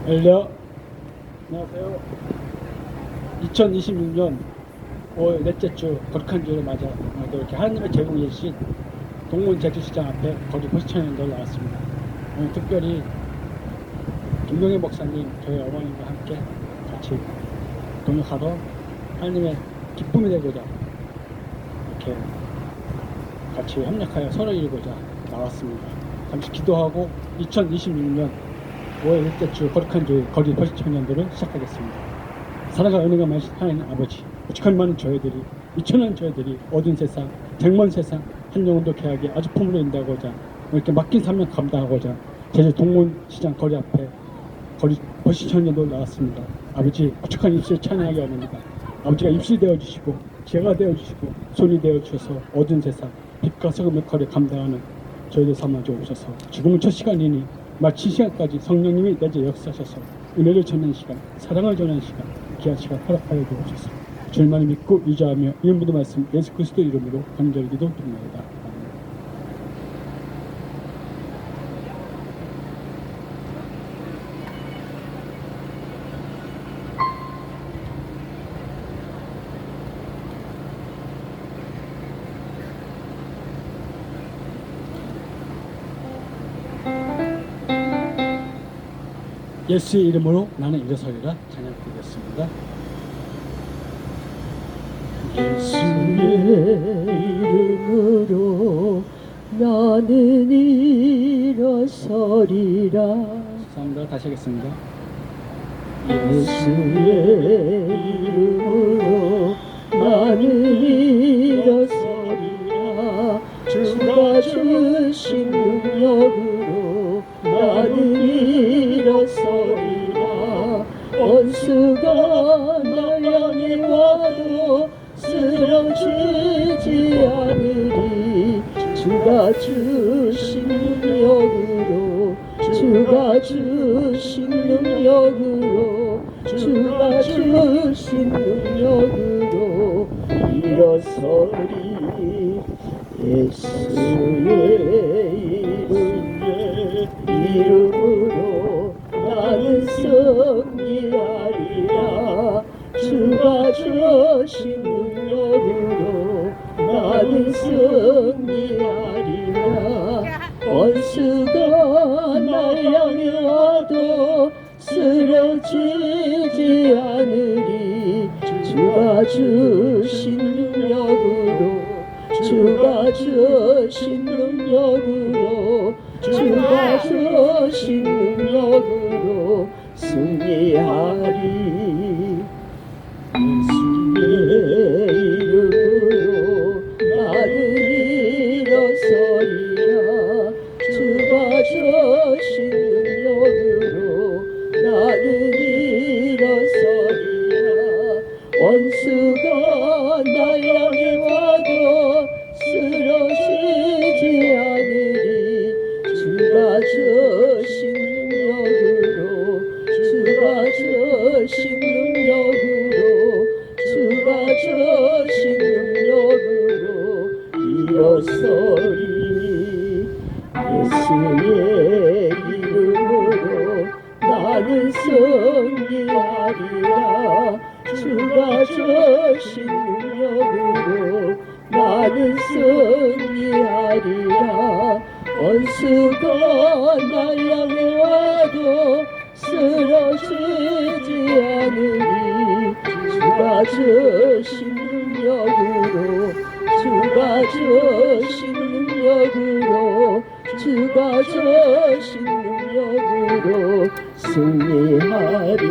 엘리야, 안녕하세요. 2026년 5월 넷째 주 거룩한 주를 맞아 이렇게 하나님의 제공해 주신 동문 제주시장 앞에 거리 포시천연들 나왔습니다. 오늘 특별히 김동현 목사님, 저희 어머님과 함께 같이 동역하러 하나님의 기쁨이 되고자 이렇게 같이 협력하여 선을 이루고자 나왔습니다. 잠시 기도하고 2026년 5월 넷째 주 거룩한 주 거리 포시청년들을 시작하겠습니다. 사랑과 은혜가 많으신 하나님 아버지, 오직한 많은 저희들이, 미천한 저희들이 어두운 세상, 백먼 세상 한 영혼도 개하게 아주 품으로 인도하고자 이렇게 맡긴 사명 감당하고자 제주 동문시장 거리 앞에 거리 포시청년들 나왔습니다. 아버지, 오직한 입술 찬양하게 합니다. 아버지가 입술이 되어주시고 제가 되어주시고 손이 되어주셔서 어두운 세상 빛과 소금의 거리 감당하는 저희들 삼아 주옵소서. 지금은 첫 시간이니 마치 시간까지 성령님이 내재 역사하셔서 은혜를 전하는 시간, 사랑을 전하는 시간, 귀한 시간 허락하여 주옵소서. 주님만을 믿고 의지하며 이 모든 말씀 예수 그리스도 이름으로 간절히 기도드립니다. 예수의 이름으로 나는 일어서리라 찬양 드리겠습니다. 예수의 이름으로 나는 일어서리라. 감사합니다. 다시 하겠습니다. 예수의 이름으로 나는 일어서리라. 주가 주신 능력으로 나는 일어서리라. 원수가 날 향해 와도 쓰러지지 않으리. 주가 주신 능력으로, 주가 주신 능력으로, 주가 주신 능력으로 일어서리. 예수의 이름으로 나는 승리하리라. 주가 주신 능력으로 나는 승리하리라. 원수가 날 향해 와도 쓰러지지 않으리. 주가 주신 능력으로, 주가 주신 능력으로, 주가 주신 능력으로 승리하리. 예수의 이름으로 나는 일어서리라. 주가 주신 능력으로 나는 일어서리라. 원수가 날 향해 와도 쓰러지지 않으리. 주가 주신 능력으로, 주가 주신 능력으로, 주가 주신 능력으로 일어서리. 예수의 이름으로 나는 승리하리라. 주가 주신 능력으로 나는 승리하리라. 원수가 날 향해 와도 쓰러지지 않으리. 주가 주신 능력으로, 주가 주신 능력으로, 주가 주신 능력으로 승리하리.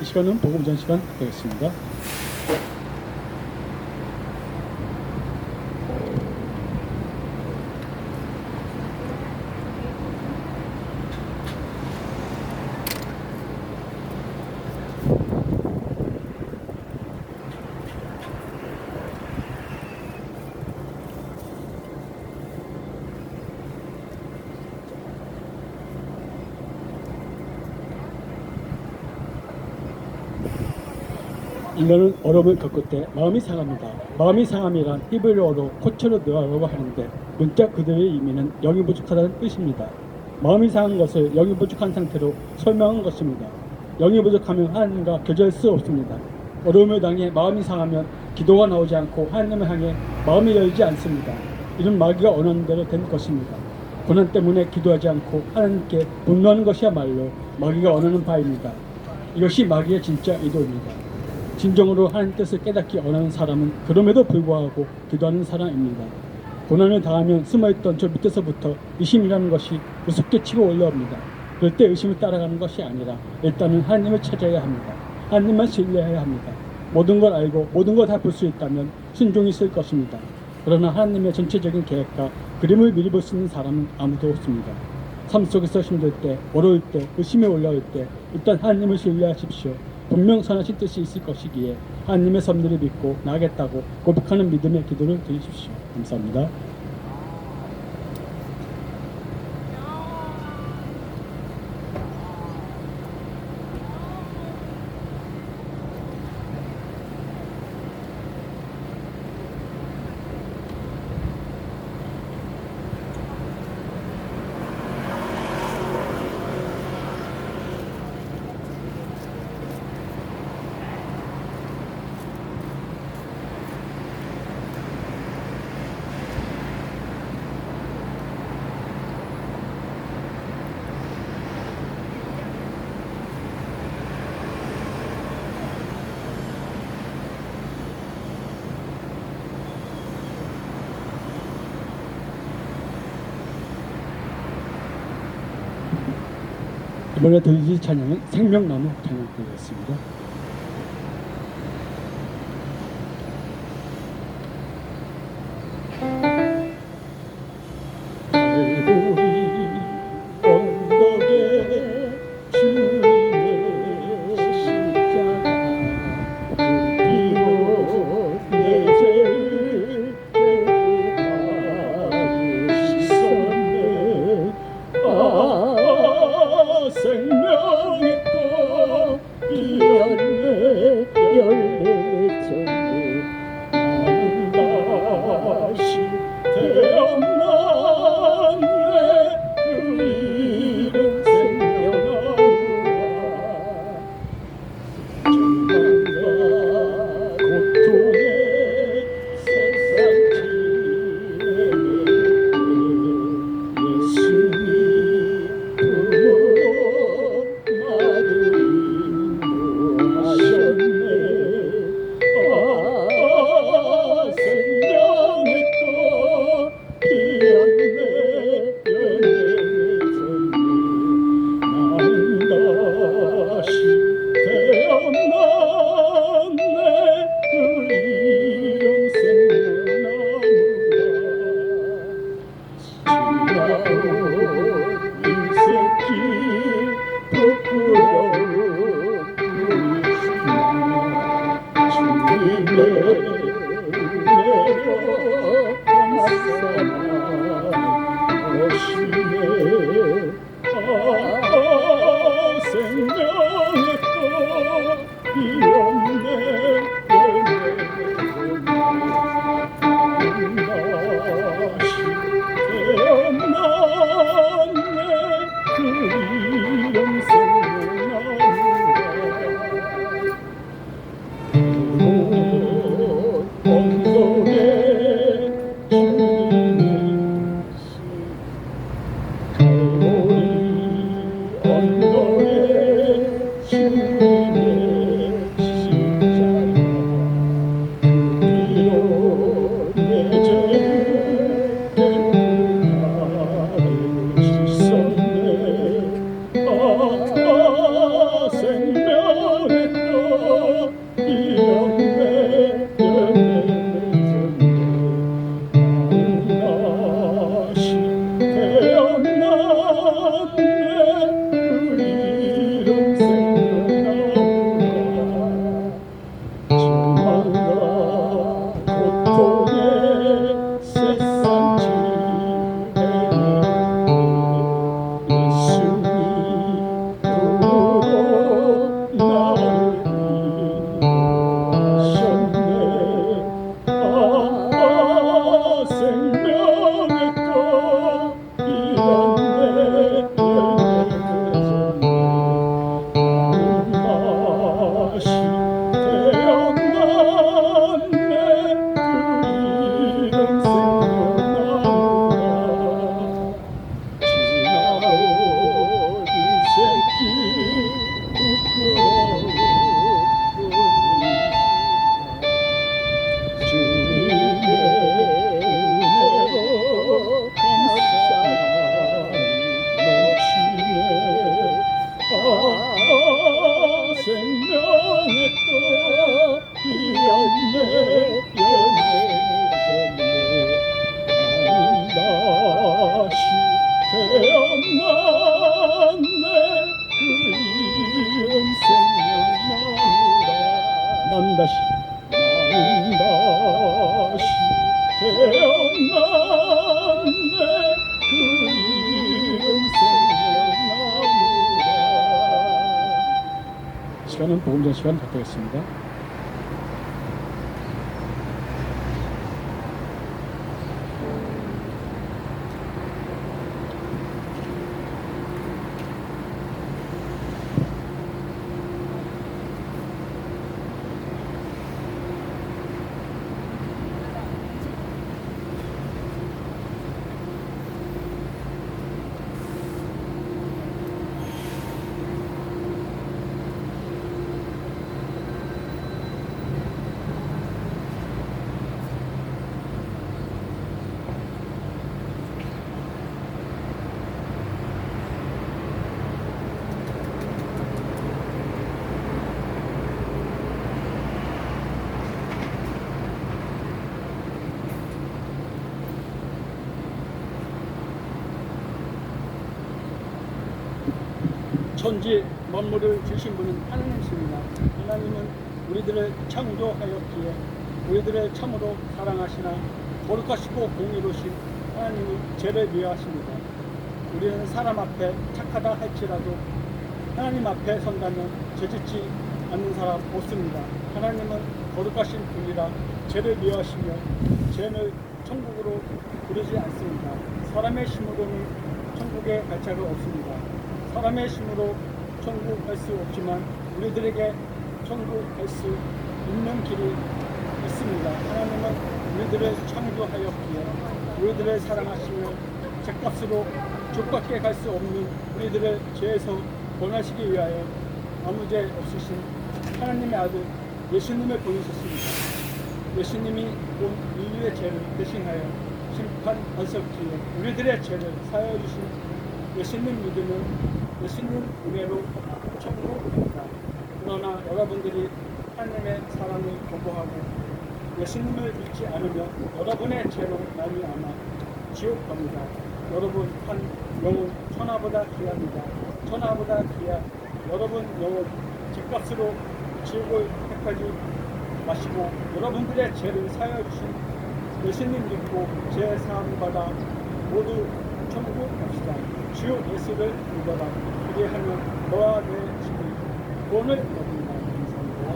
이 시간은 복음전 시간 되겠습니다. 인간은 어려움을 겪을 때 마음이 상합니다. 마음이 상함이란 히브리어로 코체르드아라고 하는데 문자 그대의 의미는 영이 부족하다는 뜻입니다. 마음이 상한 것을 영이 부족한 상태로 설명한 것입니다. 영이 부족하면 하나님과 교제할 수 없습니다. 어려움을 당해 마음이 상하면 기도가 나오지 않고 하나님을 향해 마음이 열지 않습니다. 이런 마귀가 원하는 대로 된 것입니다. 고난 때문에 기도하지 않고 하나님께 분노하는 것이야말로 마귀가 원하는 바입니다. 이것이 마귀의 진짜 의도입니다. 진정으로 하나님 뜻을 깨닫기 원하는 사람은 그럼에도 불구하고 기도하는 사람입니다. 고난을 당하면 숨어있던 저 밑에서부터 의심이라는 것이 우습게 치고 올라옵니다. 그럴 때 의심을 따라가는 것이 아니라 일단은 하나님을 찾아야 합니다. 하나님만 신뢰해야 합니다. 모든 걸 알고 모든 걸 다 볼 수 있다면 순종이 있을 것입니다. 그러나 하나님의 전체적인 계획과 그림을 미리 볼 수 있는 사람은 아무도 없습니다. 삶 속에서 힘들 때, 어려울 때, 의심이 올라올 때 일단 하나님을 신뢰하십시오. 분명 선하신 뜻이 있을 것이기에 하나님의 섭리를 믿고 나아겠다고 고백하는 믿음의 기도를 드리십시오. 감사합니다. 이번에 들으실 찬양은 생명나무 찬양드리겠습니다. 갈보리 언덕에 주님의 십자가 피로 내 죄를 씻었네. 생명의 꽃 피었네. 열매졌네. 나는 다시 태어났네. 그 이름 생명나무라. 절망과 고통의 세상 지내게 예수님 나를 인도하셨네. 생명의 꽃 피었네. 열매맺었네. 나는 다시 태어났네. 그 이름 생명나무라. 지나온 인생길 부끄러운 우리지만 주님의 은혜로 감사한 것이네. 생명의 꽃 피었네. 열매맺었네. 다시 태어났네. 그 이름 생명나무라. 언덕에 주님의 갈보리 언덕에 주님의 십자가 그 피로 내 죄를 남네 그 이름 생명나무라. 시간은 복음전 시간 갖도록겠습니다. 천지 만물을 주신 분은 하나님이십니다. 하나님은 우리들을 창조하였기에 우리들을 참으로 사랑하시나 거룩하시고 공의로우신 하나님은 죄를 미워하십니다. 우리는 사람 앞에 착하다 할지라도 하나님 앞에 선다면 죄짓지 않는 사람 없습니다. 하나님은 거룩하신 분이라 죄를 미워하시며 죄를 천국으로 부르지 않습니다. 사람의 힘으로는 천국에 갈 자가 없습니다. 사람의 힘으로 천국 갈 수 없지만 우리들에게 천국 갈 수 있는 길이 있습니다. 하나님은 우리들을 창조하였기에 우리들을 사랑하시며 죄값으로 족밖에 갈 수 없는 우리들을 죄에서 구원하시기 위하여 아무 죄 없으신 하나님의 아들 예수님을 보내셨습니다. 예수님이 온 인류의 죄를 대신하여 심판하셨기에 우리들의 죄를 사하여 주신 예수님 믿으면 예수님 은혜로 천국 갑니다. 그러나 여러분들이 하나님의 사랑을 거부하고 예수님을 믿지 않으면 여러분의 죄로 말미암아 지옥 갑니다. 여러분 한 영혼 천하보다 귀합니다. 천하보다 귀한 여러분 영혼 죄값으로 지옥을 택하지 마시고 여러분들의 죄를 사하여 주신 예수님 믿고 죄 사함 받아 모두 천국 갑시다. 주여 예수를 믿어라. 그리하면 너와 내 집이 구원을 얻는다. 감사합니다.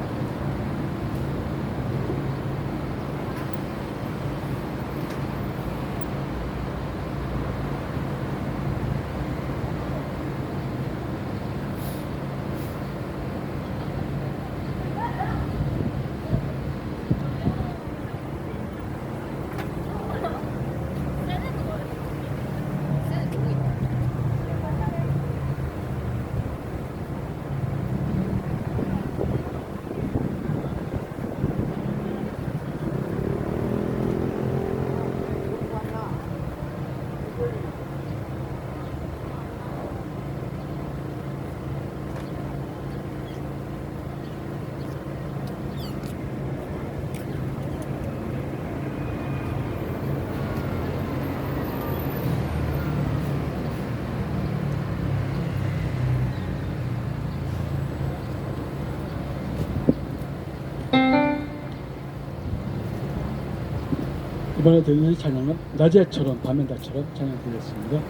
이번에 드리는 찬양은 낮에처럼 밤의 달처럼 찬양 드리겠습니다.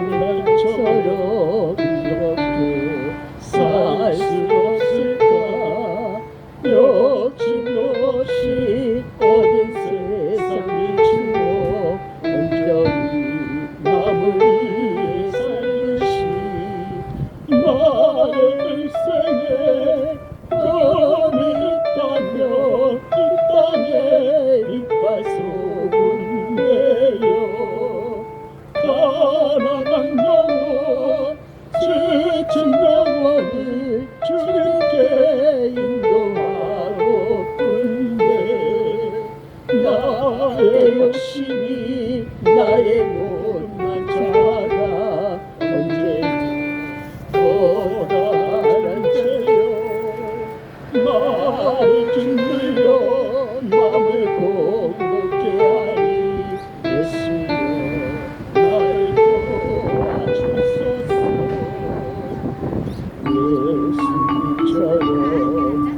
밤날처럼 이렇게 살 수 없을까. 욕심없이 얻은 세상의 추억 온전히 남을 살듯이 나의 일생에 꿈이 있다면 이 땅에 빛깔 속은 내요. 가난한 영혼 지친 영혼을 주님께 인도하고픈데 나의 욕심이 나의 못난 자가 언제 돌아갈지요. 나를 짓물려 마음을 공급게 하니 예수여 나를 도와주소서. 예수님처럼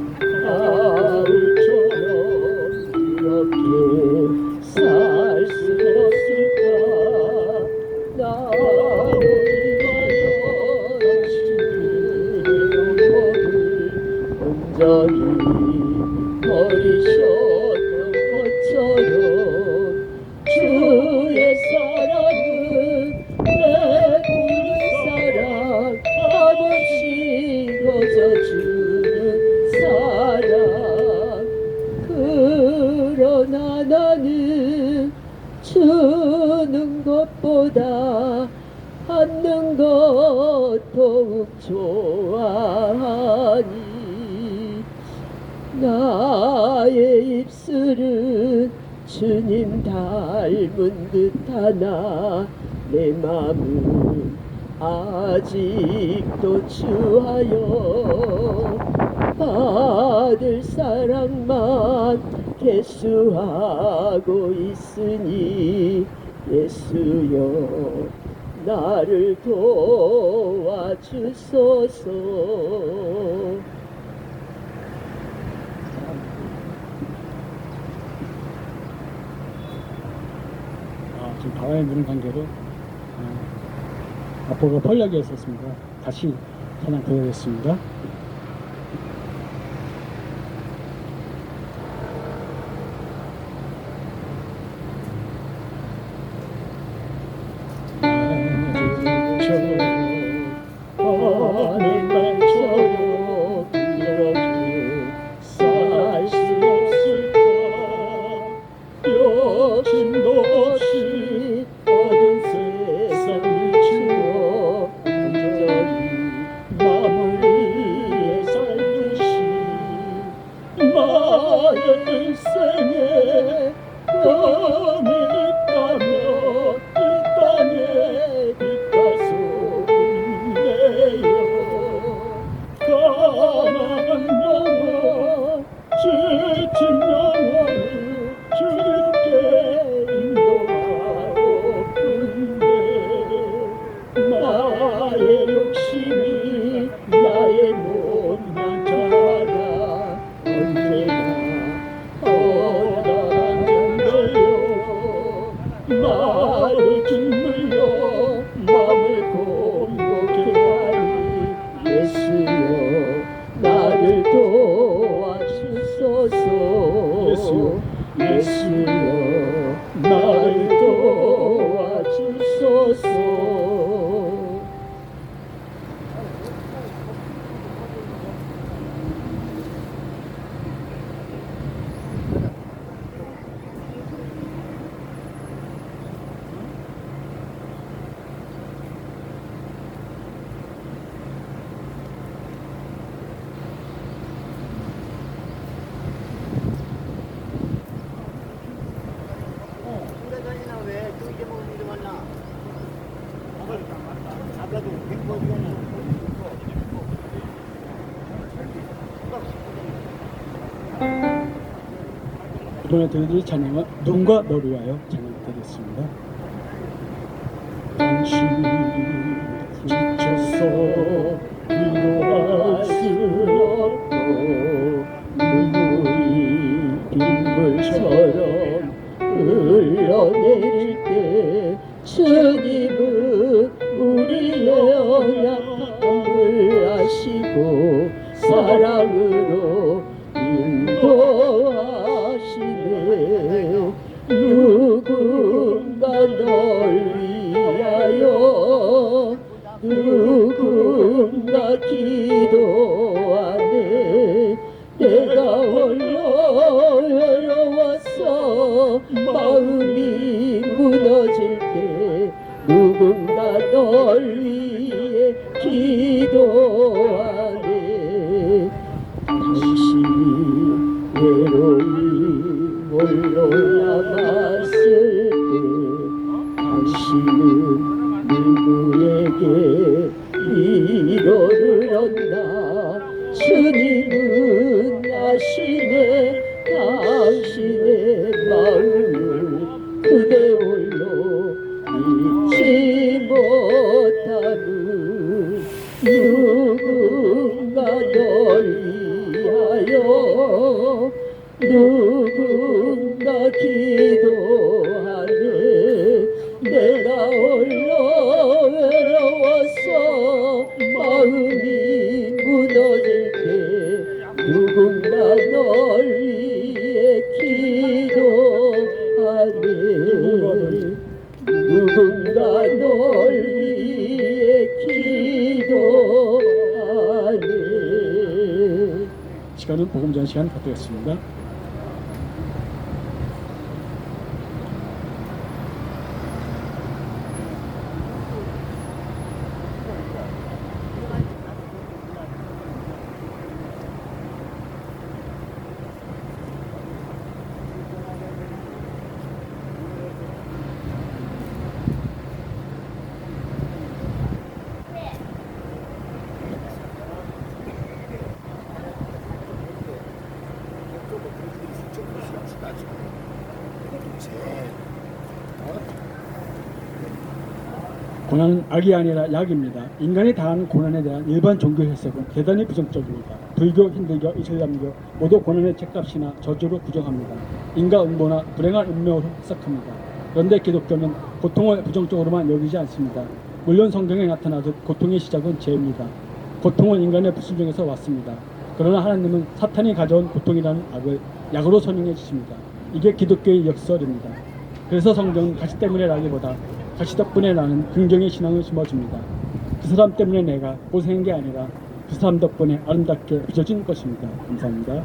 온전히 버리셨던 것처럼 주의 사랑은 내 꿀사랑 값없이 거저주는 사랑 그러나 나는 주는 것보다 받는 것 더욱 좋아하니 나의 입술은 주님 닮은 듯하나 내 맘은 아직도 주하여 받을 사랑만 개수하고 있으니 예수여 나를 도와주소서. 지금 바람이 부는 관계로 앞으로 펄력이 있었습니다. 다시 찬양 드리겠습니다. 하늘날처럼 이렇게 살 수 없을까 욕심도 없이 어두운 세상을 주어 온전히 마음을 위해 살듯이 나의 일생에 꿈이 있다면 이 땅에 빛가서 가난한 영혼 지친 영혼을 주님께 인도하고픈데 나의 욕심이 나의 못난 자가 언제나 허락하는데요 나를 짓물려 마음을 공고케 하니 예수여 나를 도와주소서. 예수여 나를 도와주소서. 이번에 드릴 찬양은 눈과 너를 위하여 찬양드리겠습니다. 당신이 지쳐서 위로할 수 없고 눈물이 빗물처럼 흘러내릴 때 주님은 우리의 연약함을 아시고 사랑으로 인도하시네. 누군가 널 위하여 누군가 기도하네. 내가 홀로 외로워서 마음이 무너질 때 누군가 널 위해 기도하네. 당신이 외로이 홀로 남았을 때 당신은 누구에게 위로를 얻나. 주님은 아시네. 당신의 마음을 그대 홀로 잊지 못함은 누군가 널 위하여 누군가 기도하네. 내가 홀로 외로워서 마음이 무너질 때 누군가 널 위해 기도하네 누군가 널 위해 기도하네 시간은 복음전 시간 갖도록겠습니다. 고난은 악이 아니라 약입니다. 인간이 당하는 고난에 대한 일반 종교 해석은 대단히 부정적입니다. 불교, 힌두교, 이슬람교 모두 고난의 책값이나 저주로 부정합니다. 인과 음모나 불행한 운명으로 해석합니다. 그런데 기독교는 고통을 부정적으로만 여기지 않습니다. 물론 성경에 나타나듯 고통의 시작은 죄입니다. 고통은 인간의 불순종에서 왔습니다. 그러나 하나님은 사탄이 가져온 고통이라는 악을 약으로 선용해 주십니다. 이게 기독교의 역설입니다. 그래서 성경은 가시 때문에라기보다 가시 덕분에 나는 긍정의 신앙을 심어줍니다. 그 사람 때문에 내가 고생한 게 아니라 그 사람 덕분에 아름답게 빚어진 것입니다. 감사합니다.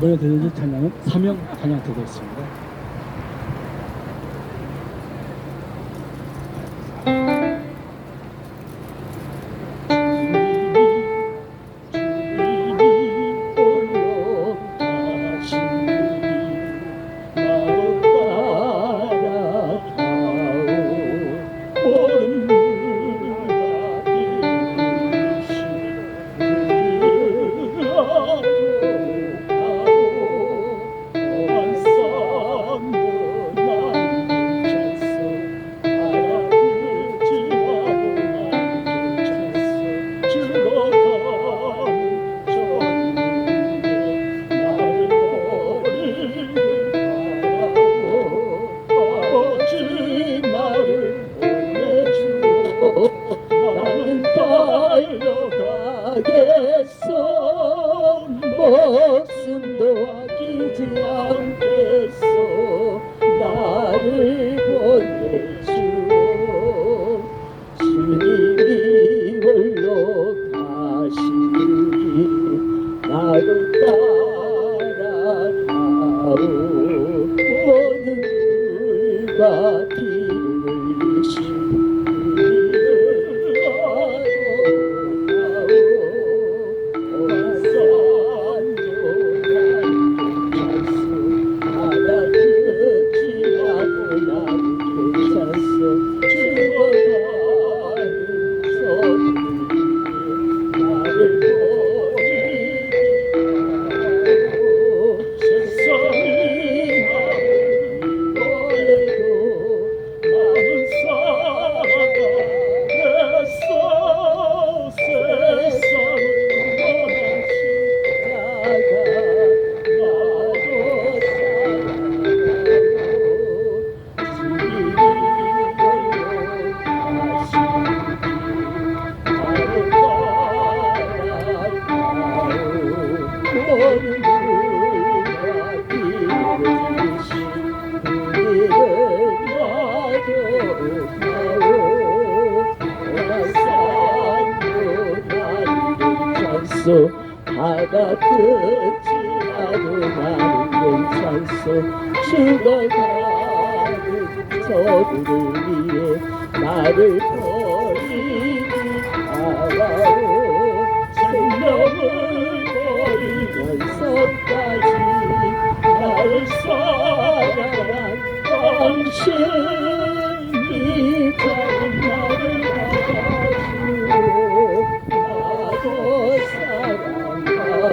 이번에 드릴 찬양은 사명 찬양 드리겠습니다. 나는 달려가겠어 목숨도 아끼지 않겠어 나를 보내주오 주님이 홀로 가시니 나를 따라가오 모든 물과 피를 모든 물과 이르시 우리를 놔두나오 산도 나는 괜찮소 바다 끝이라도 나는 괜찮소 죽어가는 저들을 위해 나를 버리지 말아오 생명을 버리면서까지 나를 사랑한 당신이 작은 나를 받아주오 나도 사랑하오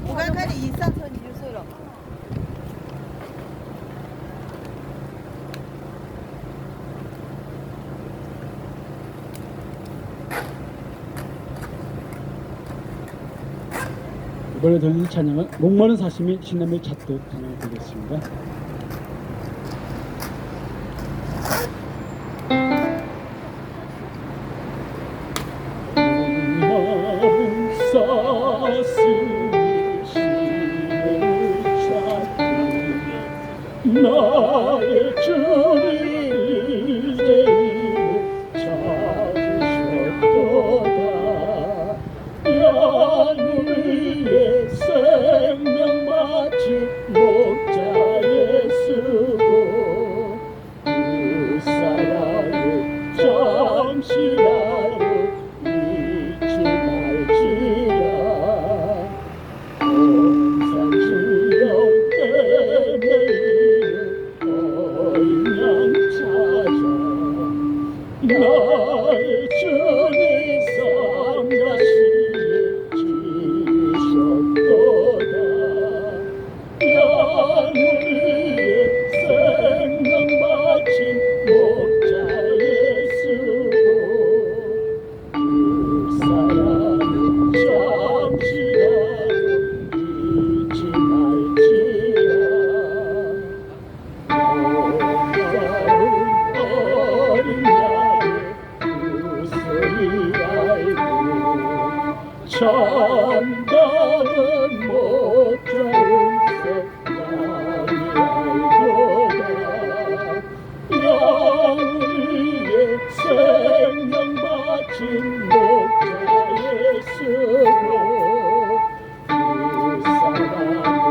我刚看你一上车你就睡了。 이번에 들은 찬양은 목마른 사심이 신남을 찾듯 찬양을 드리겠습니다. 목마른 사심이 신남을 찾듯 나의 주를 이제는 찾으셨도다. 양위의 생명 마치 목자에 쓰고 그 사랑을 잠시라도 잊지 말지라. 온산 주역 때매이는 어린 양 찾아 나의 주님 삼가시에 지으셨도다. 양위의 생명 바친 목자에 쓰고 그 사랑을 잠시라도 잊지 말지라. 어린 양의 그 소리 알고 참다운 목자로서 나이 알도다. 양위의 생명 바친 목자에 쓰고 그 사랑을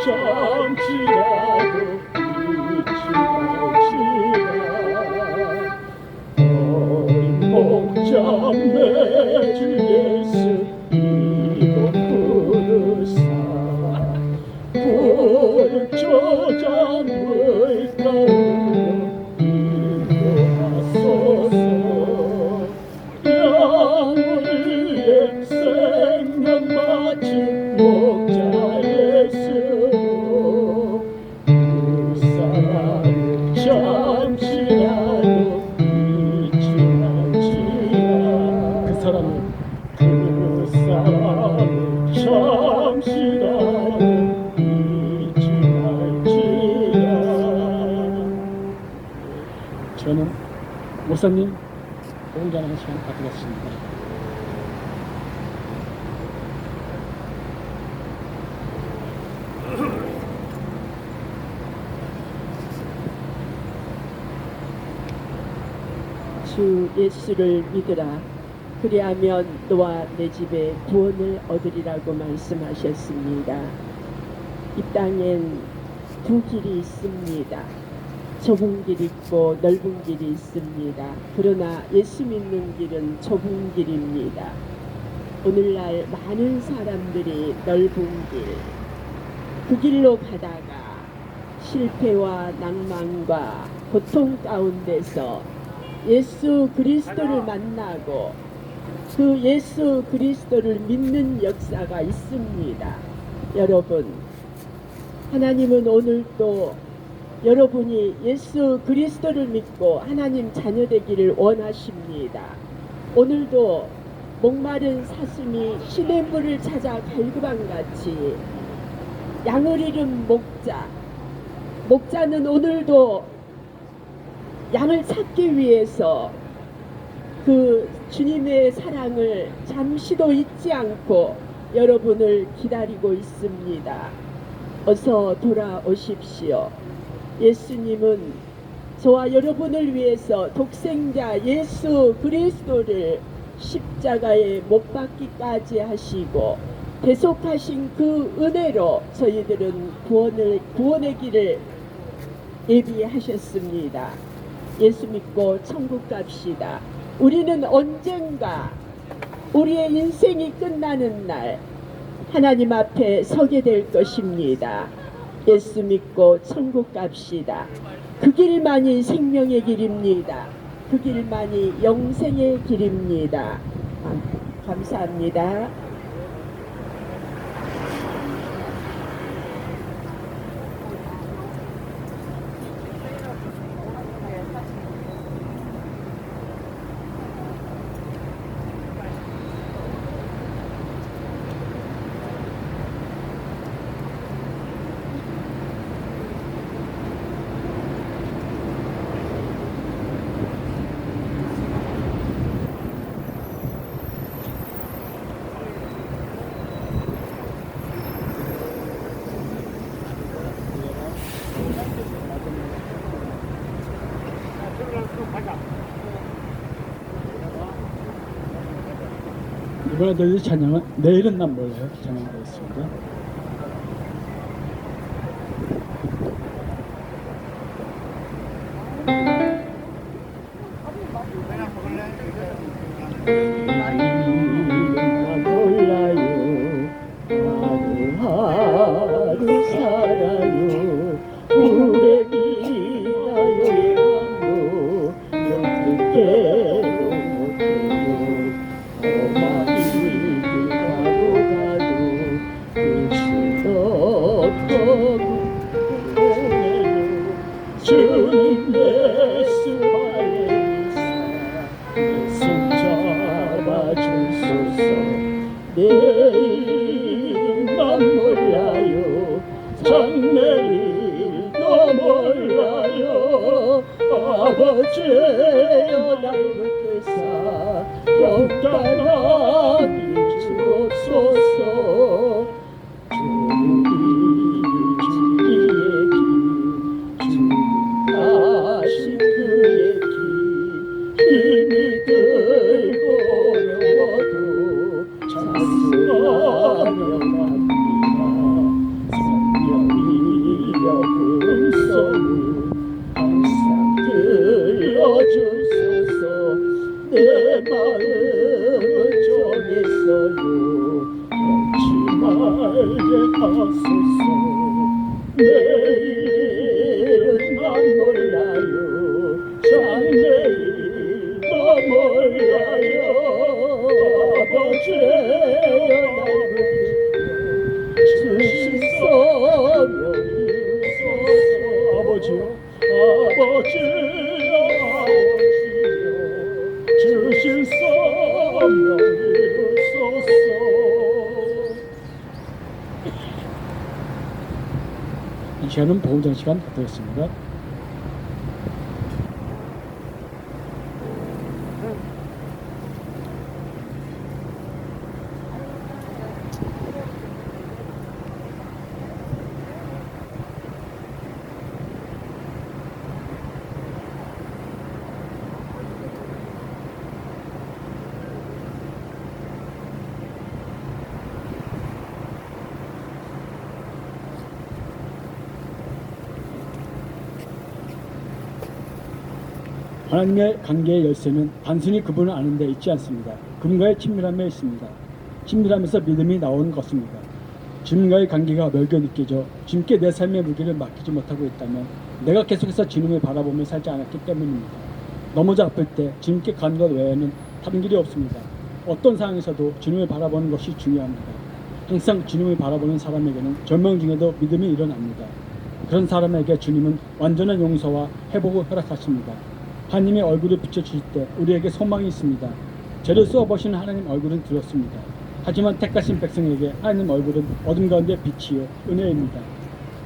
잠시라도 잊지 말지라. 어린 목자 매주 예수 이곳 부르사 푸른 초장을 가르며 인도하소서. 양위의 생명 바친 목자에 쓰고 그 사랑을 잠시라도 잊지 말지라. 그 사랑을 잠시라도 잊지 말지라. 저는 목사님 공장하는 시간 갖겠습니다. 주 예수를 믿으라. 그리하면 너와 내 집에 구원을 얻으리라고 말씀하셨습니다. 이 땅엔 두 길이 있습니다. 좁은 길 있고 넓은 길이 있습니다. 그러나 예수 믿는 길은 좁은 길입니다. 오늘날 많은 사람들이 넓은 길, 그 길로 가다가 실패와 낭만과 고통 가운데서 예수 그리스도를 만나고 그 예수 그리스도를 믿는 역사가 있습니다. 여러분, 하나님은 오늘도 여러분이 예수 그리스도를 믿고 하나님 자녀 되기를 원하십니다. 오늘도 목마른 사슴이 시냇물을 찾아 갈구방같이 양을 잃은 목자는 오늘도 양을 찾기 위해서 그 주님의 사랑을 잠시도 잊지 않고 여러분을 기다리고 있습니다. 어서 돌아오십시오. 예수님은 저와 여러분을 위해서 독생자 예수 그리스도를 십자가에 못 박기까지 하시고 대속하신 그 은혜로 저희들은 구원의 길을 예비하셨습니다. 예수 믿고 천국 갑시다. 우리는 언젠가 우리의 인생이 끝나는 날 하나님 앞에 서게 될 것입니다. 예수 믿고 천국 갑시다. 그 길만이 생명의 길입니다. 그 길만이 영생의 길입니다. 감사합니다. 이번에 들릴 찬양은 내일은 난 몰라요. 찬양하겠습니다. 몰라요. 하루하루 살아요. 오래 믿나요. 어떻게도 못해요. 어마이 가도 끝이 없고 공해요. 주님 예수 바에 내손 잡아주소서. 내일만 몰라요. 장래일도 몰라요. 아버지여 날 붙드사 평강하게 주옵소서. 주기의 길 주하신 그의 길 힘이 들고 어려워도 찬송하며 갑니다. 성령이여 음성을 항상 들려주소서. 내 마음을 정했어요. 변치 말게 하소서. 내일은 난 몰라요. 장래일도 몰라요. 아버지여 날 주신 소명이 소서. 아버지요, 아버지요, 아버지요, 주신 성령 이루소서. 이 시간은 보호전 시간 되었습니다. 하나님의 관계의 열쇠는 단순히 그분을 아는 데 있지 않습니다. 그분과의 친밀함에 있습니다. 친밀함에서 믿음이 나오는 것입니다. 주님과의 관계가 멀게 느껴져 주님께 내 삶의 무게를 맡기지 못하고 있다면 내가 계속해서 주님을 바라보며 살지 않았기 때문입니다. 넘어져 아플 때 주님께 가는 것 외에는 다른 길이 없습니다. 어떤 상황에서도 주님을 바라보는 것이 중요합니다. 항상 주님을 바라보는 사람에게는 절망 중에도 믿음이 일어납니다. 그런 사람에게 주님은 완전한 용서와 회복을 허락하십니다. 하나님의 얼굴을 비춰주실 때 우리에게 소망이 있습니다. 죄를 쏘아보시는 하나님 얼굴은 두렵습니다. 하지만 택하신 백성에게 하나님 얼굴은 어둠 가운데 빛이요 은혜입니다.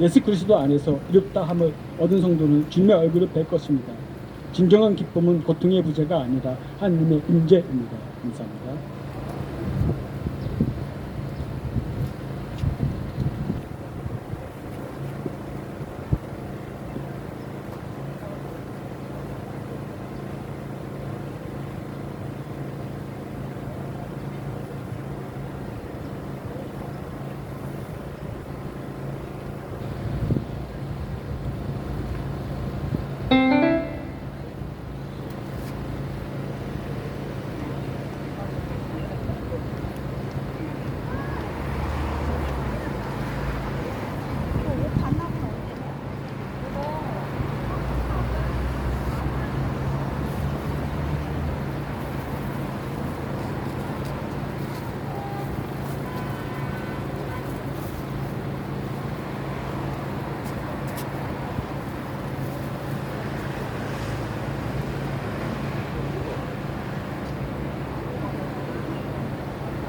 예수 그리스도 안에서 이롭다 함을 얻은 성도는 주님의 얼굴을 뵐 것입니다. 진정한 기쁨은 고통의 부재가 아니라 하나님의 임재입니다. 감사합니다.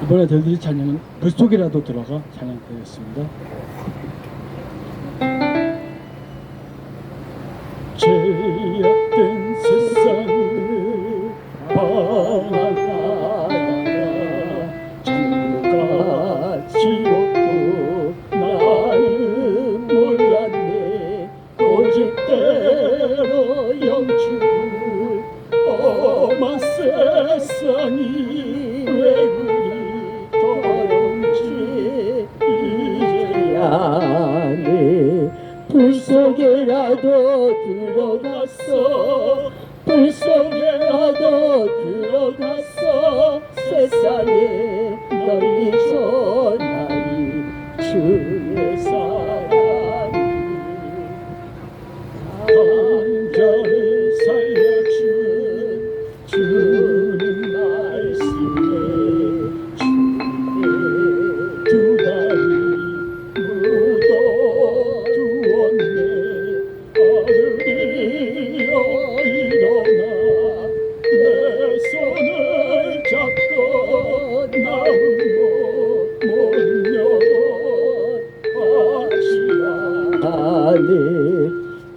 이번에 들릴 찬양은 불 속이라도 들어가 찬양되겠습니다. 죄악된 세상을 바라다가 천국과 지옥도 나는 몰랐네. 고집대로 영축을 험한 세상이 왜 그리 더러운지 이제야 내 불속에라도 들어갔어. 불속에라도 들어갔어. 세상에 널리 전하리 주의 사랑이. 한결을 살려준 주님 말씀에 주님의 두 다리 묻어두었네. 아들이여 일어나 내 손을 잡고 나무 못 열어 안에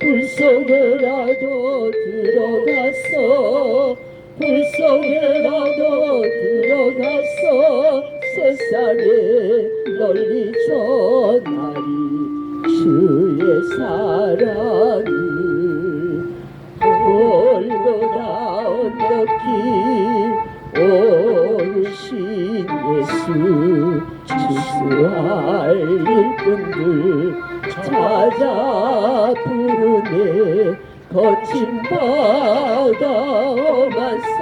불속에라도 들어갔어. 불속에라도 들어갔어. 세상에 널리 전하리 주의 사랑을. 골고다 언덕길 오르신 예수 주수할 일꾼들 찾아 부르네. 거친 바다 험한 산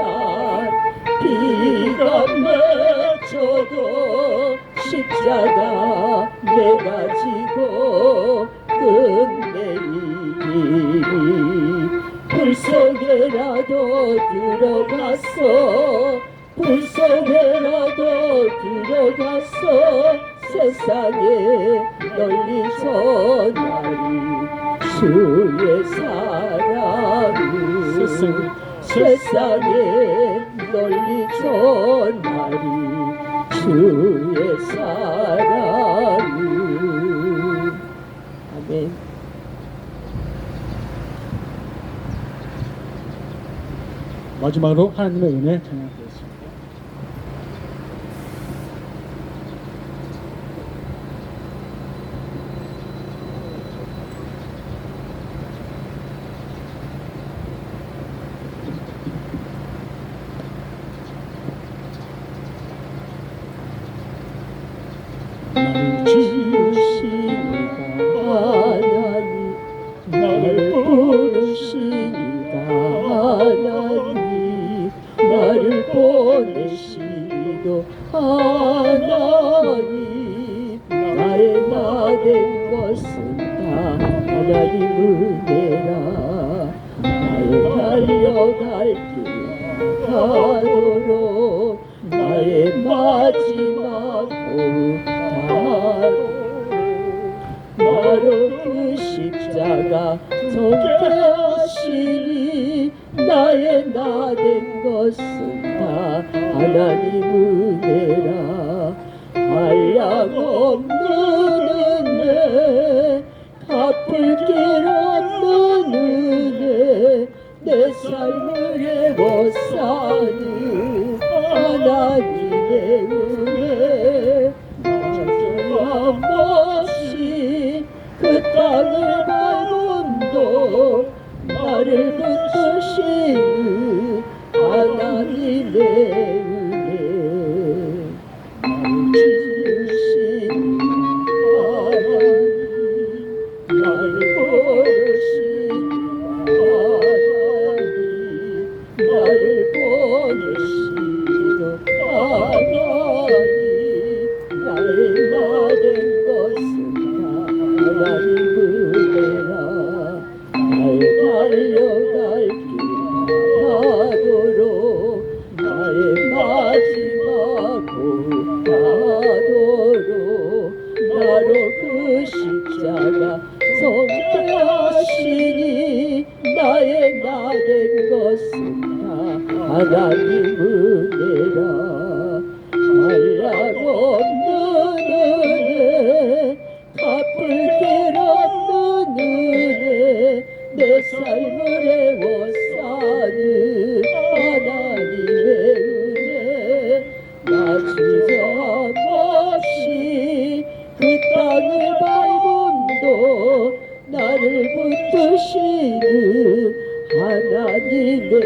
비가 맺혀도 십자가 내가 지고 끝내리니. 불속에라도 들어갔어. 불속에라도 들어갔어. 세상에 널리 전하리 주의 사랑을. 세상에 널리 전하리 주의 사랑을. 아멘. 마지막으로 하나님의 은혜 찬양드리겠습니다. 나를 지으시니가 하나님, 나를 부르시니가 하나님, 나를 보내시기도 하나님. 나의 나된 것은 다 하나님 은혜라. 나의 달려갈 길 가도록 나의 마지막 호흡 나로 그 십자가 덮게 하시니. 나의 나된 것은 다 하나님 은혜라. 한량없는 은혜, 갚을 길 없는 은혜, 내 삶 사는 하나님의 은혜 마주한 것이 그 땅을 밟음도 나를 붙드시는 하나님의 은혜 나를 지으신 하나님 나를 버리신 하나님 나를 보내시는 하나님 나의 나된 것은 다 하나님 은혜라 나의 달려갈 길 하도록 나의 마지막 고하도록 나로 그 십자가 성게 하시니 나의 나된 것은 다 하나님 은혜라 한량 없는 은혜 갚을 길 없는 은혜 내 삶을 애워싸는 하나님의 은혜 나 주저함 없이 그 땅을 밟음도 나를 붙드시는 하나님의 은혜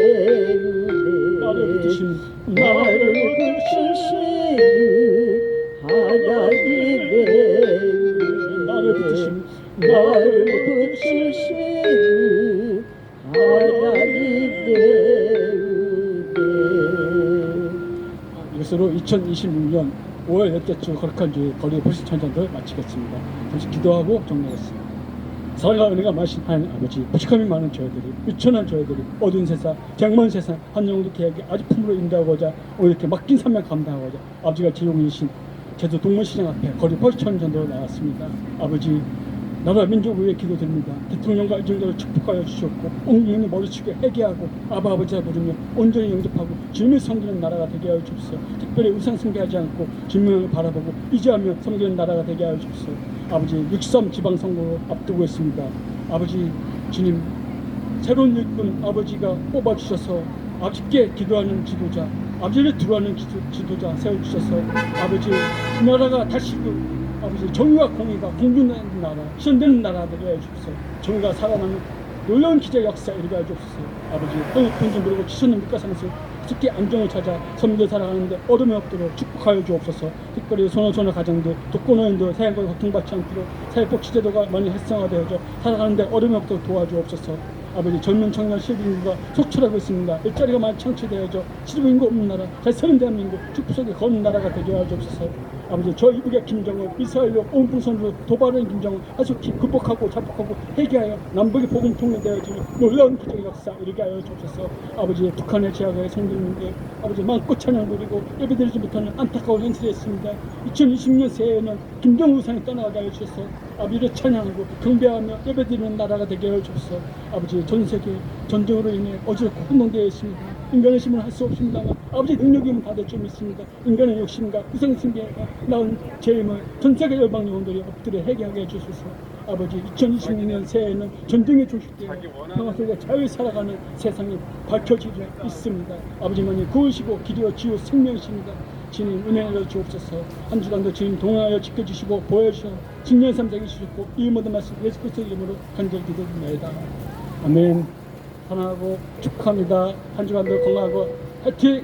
나를 붙드시는 하나님의 은혜 나를 붙드시는 하나님의 은혜 이것으로 2026년 5월 넷째 주 거룩한 주의 거리 보시 천전들 마치겠습니다. 잠시 기도하고 정리하겠습니다. 사랑과 은혜가 많으신 하나님 아버지, 부족함이 많은 저희들이, 유천한 저희들이 어두운 세상, 장만 세상 한 영혼도 계약에 아주 품으로 인도하고자 오늘 이렇게 맡긴 사명 감당하고자 아버지가 지용이신 제주 동문시장 앞에 거리 보시 천전으로 나왔습니다. 아버지, 나라 민족을 위해 기도드립니다. 대통령과 일정대로 축복하여 주셨고 옹님이 머리치게 회개하고 아버지라 부르며 온전히 영접하고 주님을 섬기는 나라가 되게 하여 주옵소서. 특별히 우상 숭배하지 않고 주님을 바라보고 의지하며 섬기는 나라가 되게 하여 주옵소서. 아버지 63 지방선거로 앞두고 있습니다. 아버지 주님 새로운 일꾼 아버지가 뽑아주셔서 아버지께 기도하는 지도자 아버지를 두루하는 지도자 세워주셔서 아버지 이 나라가 다시 아버지 정의와 공의가 공존하는 나라, 실현되는 나라 되게 해주옵소서. 정의가 살아나는 놀라운 기적 역사 이루게 해주옵소서. 아버지 돈좀 부르고 지천는 물가 상승 특히 안정을 찾아 섬겨 살아가는데 어둠이 없도록 축복하여 주옵소서. 특별히 소노소노 가정들, 독거노인들 사양과 고통받지 않도록 사회복지제도가 많이 활성화되어져 살아가는데 어둠이 없도록 도와주옵소서. 아버지 젊은 청년 실업인구가 속출하고 있습니다. 일자리가 많이 창출되어져 실업인구 없는 나라, 잘 사는 대한민국 축복 속에 거는 나라가 되게 하옵소서. 아버지 저 이북의 김정은, 이스라엘로 온풍선으로 도발하는 김정은 하속히 극복하고 자복하고 회개하여 남북의 복음 통일되어지는 놀라운 기적의 역사 이르게 하여 주옵소서. 아버지 북한의 제약의 성도님들 아버지 마음껏 찬양 부리고 예배드리지 못하는 안타까운 현실이 있습니다. 2020년 새해에는 김정은 우상이 떠나가게 하여 주셔서 아버지를 찬양하고 경배하며 예배드리는 나라가 되게 하여 주옵소서. 아버지 전 세계 전쟁으로 인해 어지럽고 혼동되어 있습니다. 인간의 힘을 할 수 없습니다만 아버지 능력이면 다 될 줄 믿습니다. 인간의 욕심과 우상숭배가 낳은 죄임을 전 세계 열방 영혼들이 엎드려 해결하게 해주소서. 아버지 2026년 새해에는 전쟁이 종식되어 평화 속에 잘 살아가는 세상이 밝혀지려 있습니다. 아버지만이 구으시고 길이여 지우 생명이십니다. 주님 은혜를 주옵소서. 한 주간도 주님 동행하여 지켜주시고 보여주셔서 직년 삼장이 주셨고 이 모든 말씀 예수 그리스도의 이름으로 간절히 기도드립니다. 아멘. 사랑하고 축하합니다. 한 주간도 건강하고 화이팅!